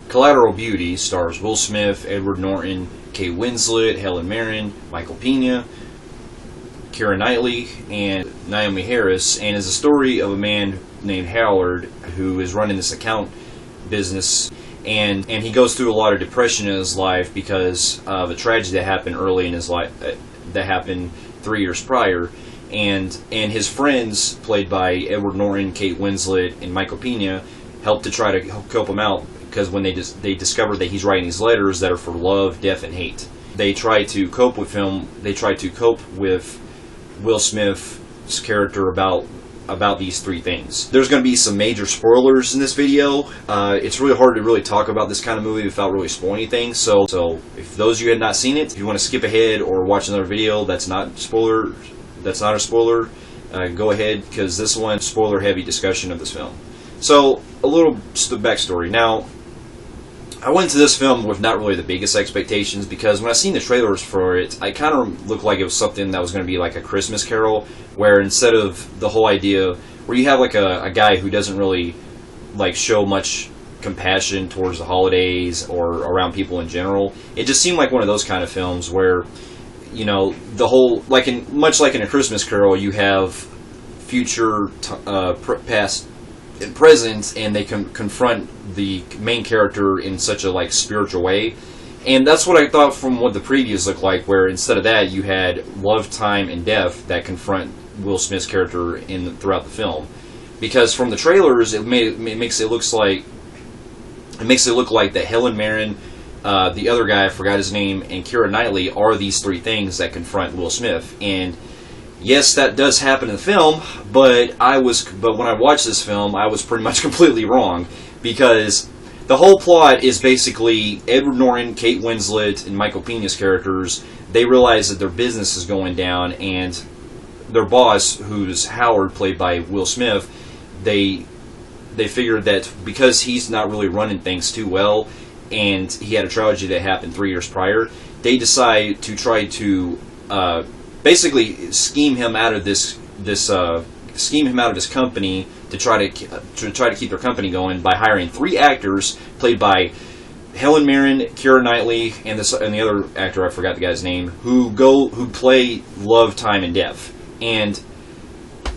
Collateral Beauty stars Will Smith, Edward Norton, Kate Winslet, Helen Mirren, Michael Pena, Keira Knightley, and Naomi Harris, and is a story of a man named Howard who is running this account business, and he goes through a lot of depression in his life because of a tragedy that happened early in his life, that happened 3 years prior, and his friends, played by Edward Norton, Kate Winslet, and Michael Pena, help to try to help him out, because when they discover that he's writing these letters that are for love, death, and hate, they try to cope with him. They try to cope with Will Smith's character about these three things. There's going to be some major spoilers in this video. It's really hard to really talk about this kind of movie without really spoiling anything. So if those of you had not seen it, if you want to skip ahead or watch another video that's not a spoiler, go ahead, because this one's spoiler heavy discussion of this film. So a little backstory. Now, I went to this film with not really the biggest expectations, because when I seen the trailers for it, I kind of looked like it was something that was going to be like a Christmas Carol, where instead of the whole idea where you have like a guy who doesn't really like show much compassion towards the holidays or around people in general, it just seemed like one of those kind of films where, you know, the whole, much like in A Christmas Carol, you have future, past, and present, and they confront the main character in such a spiritual way. And that's what I thought from what the previews looked like, where instead of that you had love, time, and death that confront Will Smith's character throughout the film. Because from the trailers, it makes it look like that Helen Mirren, the other guy, I forgot his name, and Keira Knightley are these three things that confront Will Smith. And yes, that does happen in the film, but when I watched this film, I was pretty much completely wrong, because the whole plot is basically Edward Norton, Kate Winslet, and Michael Pena's characters. They realize that their business is going down, and their boss, who's Howard, played by Will Smith, they figured that because he's not really running things too well, and he had a tragedy that happened 3 years prior, they decide to try to basically scheme him out of this company to try to keep their company going by hiring 3 actors played by Helen Mirren, Keira Knightley, and the other actor, I forgot the guy's name, who play love, time, and death. And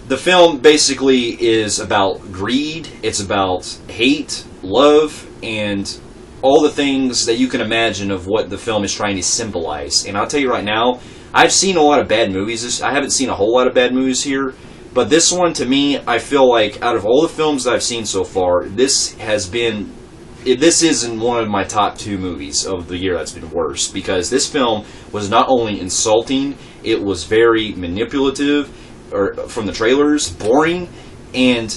the film basically is about greed. It's about hate, love, and all the things that you can imagine of what the film is trying to symbolize. And I'll tell you right now, I've seen a lot of bad movies. I haven't seen a whole lot of bad movies here, but this one, to me, I feel like out of all the films that I've seen so far, this isn't one of my top 2 movies of the year that's been worse, because this film was not only insulting, it was very manipulative, or from the trailers, boring, and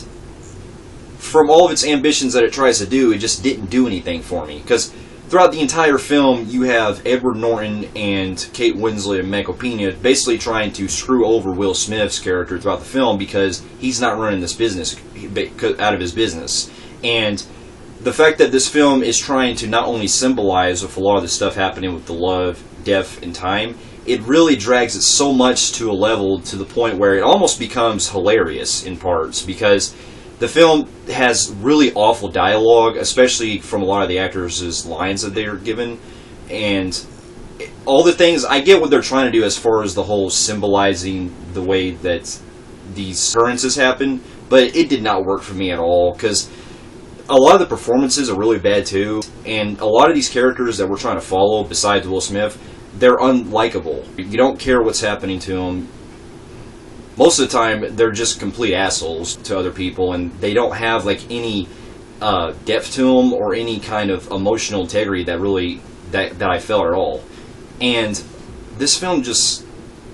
from all of its ambitions that it tries to do, it just didn't do anything for me. Because throughout the entire film, you have Edward Norton and Kate Winslet and Michael Pena basically trying to screw over Will Smith's character throughout the film, because he's not running this business out of his business. And the fact that this film is trying to not only symbolize with a lot of the stuff happening with the love, death, and time, it really drags it so much to a level to the point where it almost becomes hilarious in parts, because the film has really awful dialogue, especially from a lot of the actors' lines that they're given, and all the things. I get what they're trying to do as far as the whole symbolizing the way that these occurrences happen, but it did not work for me at all, because a lot of the performances are really bad too, and a lot of these characters that we're trying to follow, besides Will Smith, they're unlikable. You don't care what's happening to them. Most of the time, they're just complete assholes to other people, and they don't have any depth to them or any kind of emotional integrity that I felt at all. And this film just,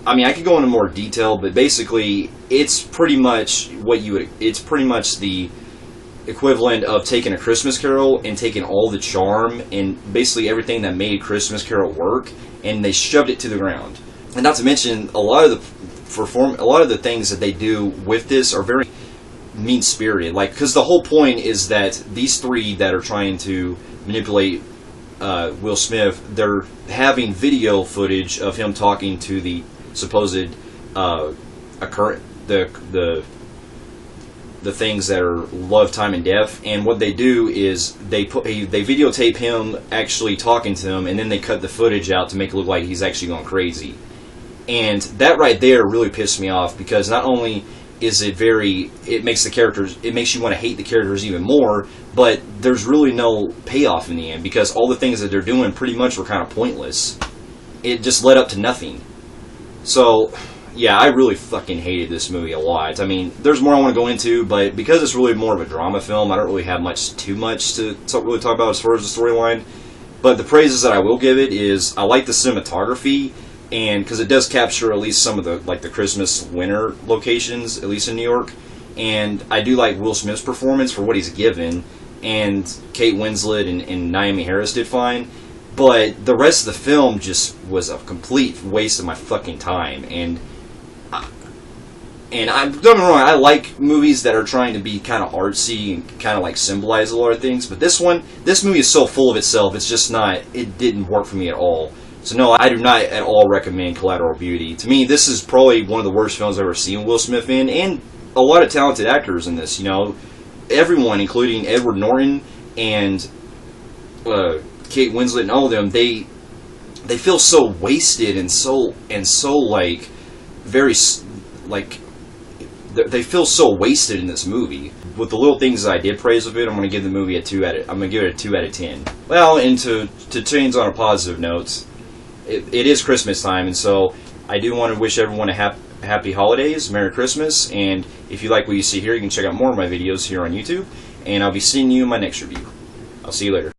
I could go into more detail, but basically, it's pretty much it's pretty much the equivalent of taking A Christmas Carol and taking all the charm and basically everything that made Christmas Carol work, and they shoved it to the ground. And not to mention, a lot of the things that they do with this are very mean-spirited. Because the whole point is that these 3 that are trying to manipulate Will Smith, they're having video footage of him talking to the supposed the things that are love, time, and death. And what they do is they videotape him actually talking to him, and then they cut the footage out to make it look like he's actually going crazy. And that right there really pissed me off, because not only is it makes you want to hate the characters even more, but there's really no payoff in the end, because all the things that they're doing pretty much were kind of pointless. It just led up to nothing. So, yeah, I really fucking hated this movie a lot. I mean, there's more I want to go into, but because it's really more of a drama film, I don't really have too much to really talk about as far as the storyline. But the praises that I will give it is, I like the cinematography, and because it does capture at least some of the Christmas winter locations, at least in New York. And I do like Will Smith's performance for what he's given, and Kate Winslet and Naomi Harris did fine. But the rest of the film just was a complete waste of my fucking time. And don't get me wrong, I like movies that are trying to be kind of artsy and kind of like symbolize a lot of things. But this movie is so full of itself, it's just not, it didn't work for me at all. So no, I do not at all recommend Collateral Beauty. To me, this is probably one of the worst films I've ever seen Will Smith in, and a lot of talented actors in this. You know, everyone, including Edward Norton and Kate Winslet and all of them, they feel so wasted and so like very like they feel so wasted in this movie. With the little things that I did praise of it, I'm going to give the movie a 2 out of 10. Well, and to change on a positive note, it is Christmas time, and so I do want to wish everyone a happy holidays, Merry Christmas, and if you like what you see here, you can check out more of my videos here on YouTube, and I'll be seeing you in my next review. I'll see you later.